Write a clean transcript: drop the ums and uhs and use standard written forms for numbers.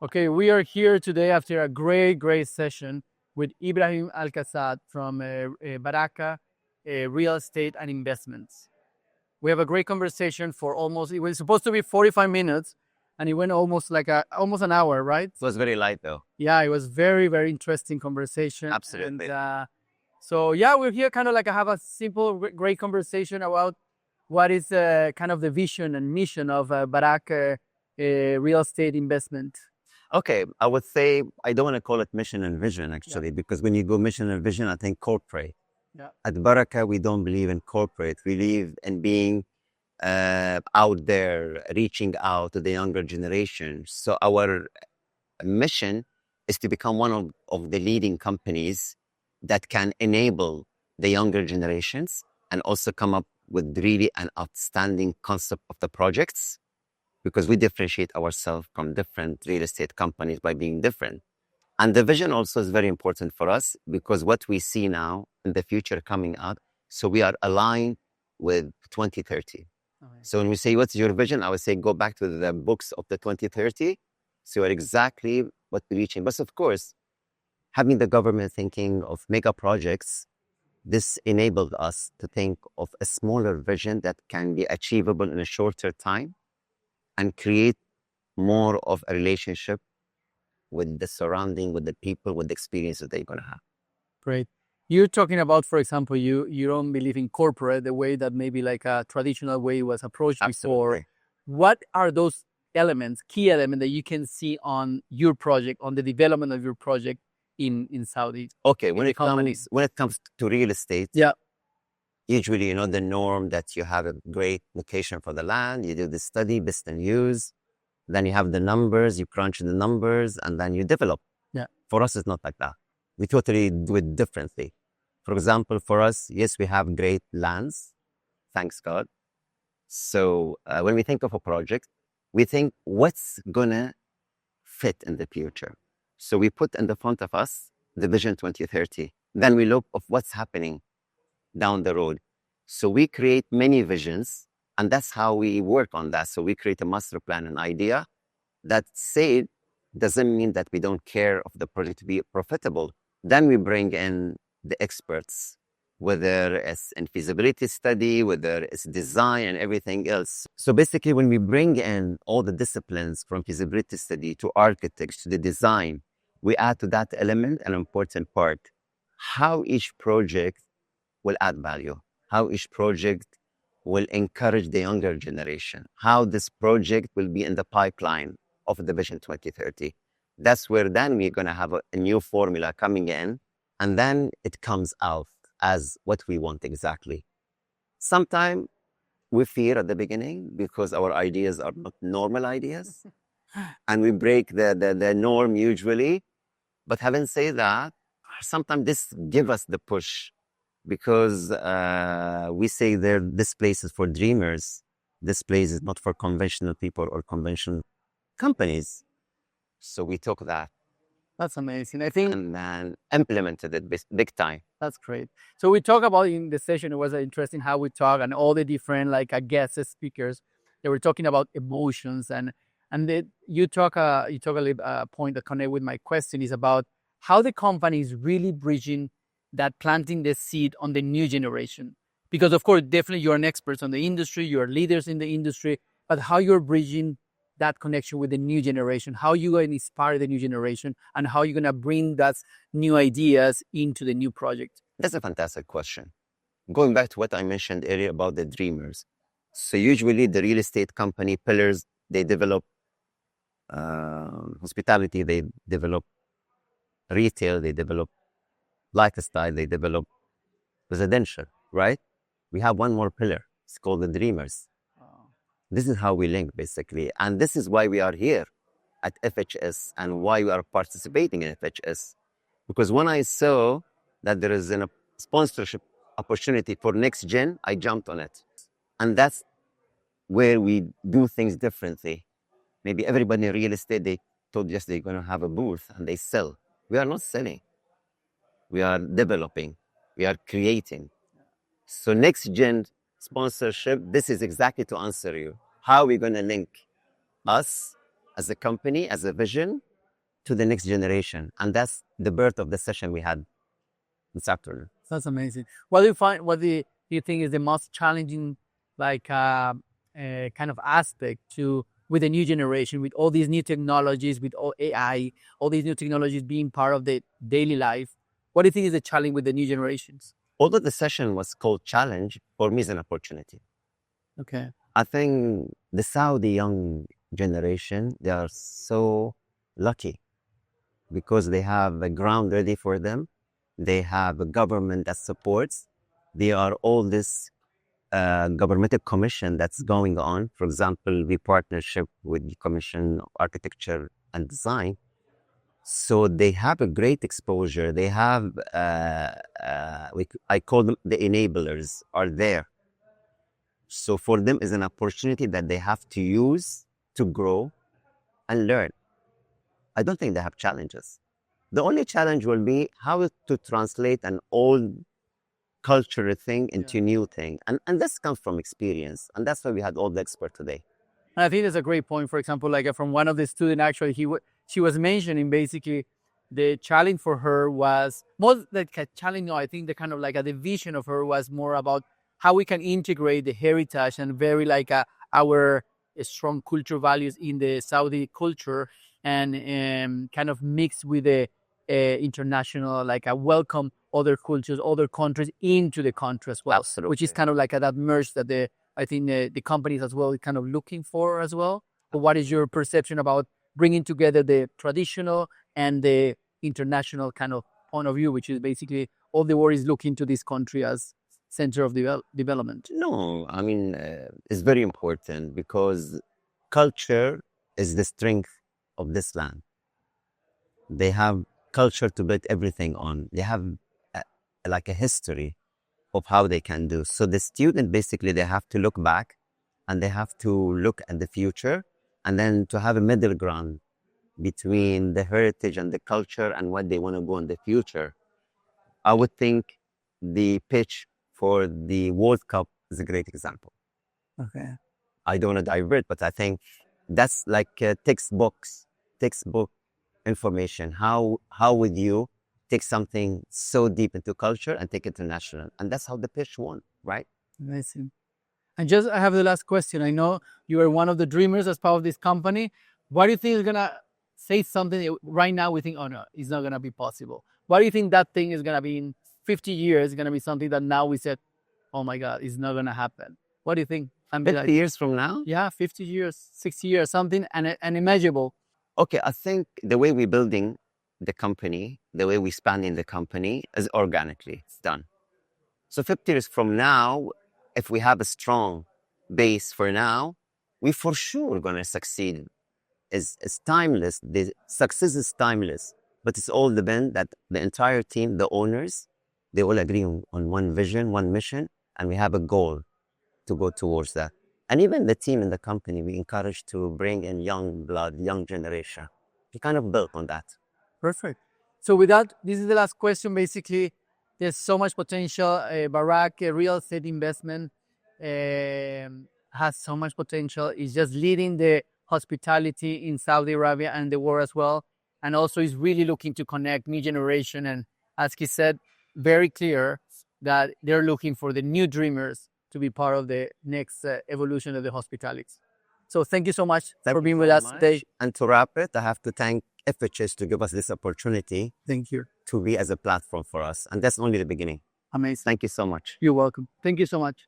Okay, we are here today after a great session with Ebrahim Al Qassab from Baraka Real Estate and Investments. We have a great conversation for it was supposed to be 45 minutes and it went almost an hour, right? It was very light though. Yeah, it was very interesting conversation. Absolutely. And so yeah, we're here kind of like have a simple, great conversation about what is kind of the vision and mission of Baraka Real Estate Investment. Okay, I would say I don't want to call it mission and vision actually, because when you go mission and vision, I think corporate. Yeah. At Baraka, we don't believe in corporate. We believe in being out there, reaching out to the younger generation. So our mission is to become one of the leading companies that can enable the younger generations and also come up with really an outstanding concept of the projects, because we differentiate ourselves from different real estate companies by being different. And the vision also is very important for us, because what we see now in the future coming up, so we are aligned with 2030. Okay. So when we say, what's your vision? I would say, go back to the books of the 2030. So you're exactly what we're reaching. But of course, having the government thinking of mega projects, this enabled us to think of a smaller vision that can be achievable in a shorter time and create more of a relationship with the surrounding, with the people, with the experience that they're going to have. Great. You're talking about, for example, you don't believe in corporate the way that maybe like a traditional way was approached Absolutely. before. What are those elements, key elements that you can see on your project, on the development of your project in Saudi? Okay, when it comes to real estate, usually, the norm that you have a great location for the land, you do the study, best and use, then you have the numbers, you crunch the numbers, and then you develop. Yeah. For us, it's not like that. We totally do it differently. For example, for us, yes, we have great lands, thanks God. So when we think of a project, we think what's gonna fit in the future. So we put in the front of us the Vision 2030. Then we look of what's happening down the road. So we create many visions, and that's how we work on that. So we create a master plan, an idea that said doesn't mean that we don't care of the project to be profitable. Then we bring in the experts, whether it's in feasibility study, whether it's design and everything else. So basically, when we bring in all the disciplines from feasibility study to architects to the design, we add to that element an important part: how each project will add value, how each project will encourage the younger generation, how this project will be in the pipeline of the Vision 2030. That's where then we're going to have a new formula coming in, and then it comes out as what we want exactly. Sometimes we fear at the beginning because our ideas are not normal ideas, and we break the norm usually. But having said that, sometimes this gives us the push, because we say this place is for dreamers. This place is not for conventional people or conventional companies. So we took that. That's amazing. I think. And then implemented it big time. That's great. So we talk about in the session, it was interesting how we talk and all the different guest speakers. They were talking about emotions and you talk a little point that connect with my question is about how the company is really bridging that, planting the seed on the new generation. Because of course, definitely you're an expert on the industry, you're leaders in the industry, but how you're bridging that connection with the new generation, how you're going to inspire the new generation, and how you're going to bring that new ideas into the new project? That's a fantastic question. Going back to what I mentioned earlier about the dreamers. So usually the real estate company pillars, they develop hospitality, they develop retail, they develop lifestyle, they develop residential, right? We have one more pillar. It's called the dreamers. This is how we link, basically. And this is why we are here at FHS and why we are participating in FHS. Because when I saw that there is a sponsorship opportunity for next gen, I jumped on it. And that's where we do things differently. Maybe everybody in real estate, they told us they're going to have a booth and they sell. We are not selling. We are developing. We are creating. So next gen sponsorship, this is exactly to answer you. How are we going to link us as a company, as a vision, to the next generation. And that's the birth of the session we had this afternoon. That's amazing. What do you find? What do you think is the most challenging, like, kind of aspect to with the new generation, with all these new technologies, with all AI, all these new technologies being part of the daily life? What do you think is the challenge with the new generations? Although the session was called challenge, for me is an opportunity. Okay. I think the Saudi young generation, they are so lucky because they have a ground ready for them. They have a government that supports. They are all this governmental commission that's going on. For example, we partnership with the Commission of Architecture and Design. So they have a great exposure. They have, I call them the enablers are there. So for them is an opportunity that they have to use to grow and learn. I don't think they have challenges. The only challenge will be how to translate an old cultural thing into new thing. And this comes from experience. And that's why we had all the experts today. And I think that's a great point. For example, like from one of the students, actually, she was mentioning basically the challenge for her was more like a challenge. No, I think the kind of like the vision of her was more about how we can integrate the heritage and very like our strong cultural values in the Saudi culture and kind of mix with the international, like welcome other cultures, other countries into the country as well. Absolutely. Which is kind of like that merge that I think the companies as well are kind of looking for as well. But what is your perception about bringing together the traditional and the international kind of point of view, which is basically all the world is looking to this country as center of development? No, I mean, it's very important because culture is the strength of this land. They have culture to build everything on. They have like a history of how they can do. So the student, basically, they have to look back and they have to look at the future and then to have a middle ground between the heritage and the culture and what they want to go in the future. I would think the pitch for the World Cup is a great example. Okay. I don't want to divert, but I think that's like a textbook information. How would you take something so deep into culture and take it international? And that's how the pitch won, right? Amazing. And just I have the last question. I know you are one of the dreamers as part of this company. What do you think is gonna say something that right now we think, oh no, it's not gonna be possible? What do you think that thing is gonna be in 50 years? It's gonna be something that now we said, oh my God, it's not gonna happen. What do you think? 50 years from now? Yeah, 50 years, 60 years, something unimaginable. Okay, I think the way we're building the company, the way we're expanding the company is organically. It's done. So 50 years from now, if we have a strong base for now, we for sure going to succeed. It's timeless. The success is timeless, but it's all depend that the entire team, the owners, they all agree on one vision, one mission, and we have a goal to go towards that. And even the team in the company, we encourage to bring in young blood, young generation. We kind of built on that. Perfect. So with that, this is the last question. Basically, there's so much potential. Baraka real estate investment has so much potential. It's just leading the hospitality in Saudi Arabia and the world as well. And also is really looking to connect new generation. And as he said, very clear that they're looking for the new dreamers to be part of the next evolution of the hospitality. So thank you so much for being with us today. And to wrap it, I have to thank FHS to give us this opportunity. Thank you. To be as a platform for us. And that's only the beginning. Amazing. Thank you so much. You're welcome. Thank you so much.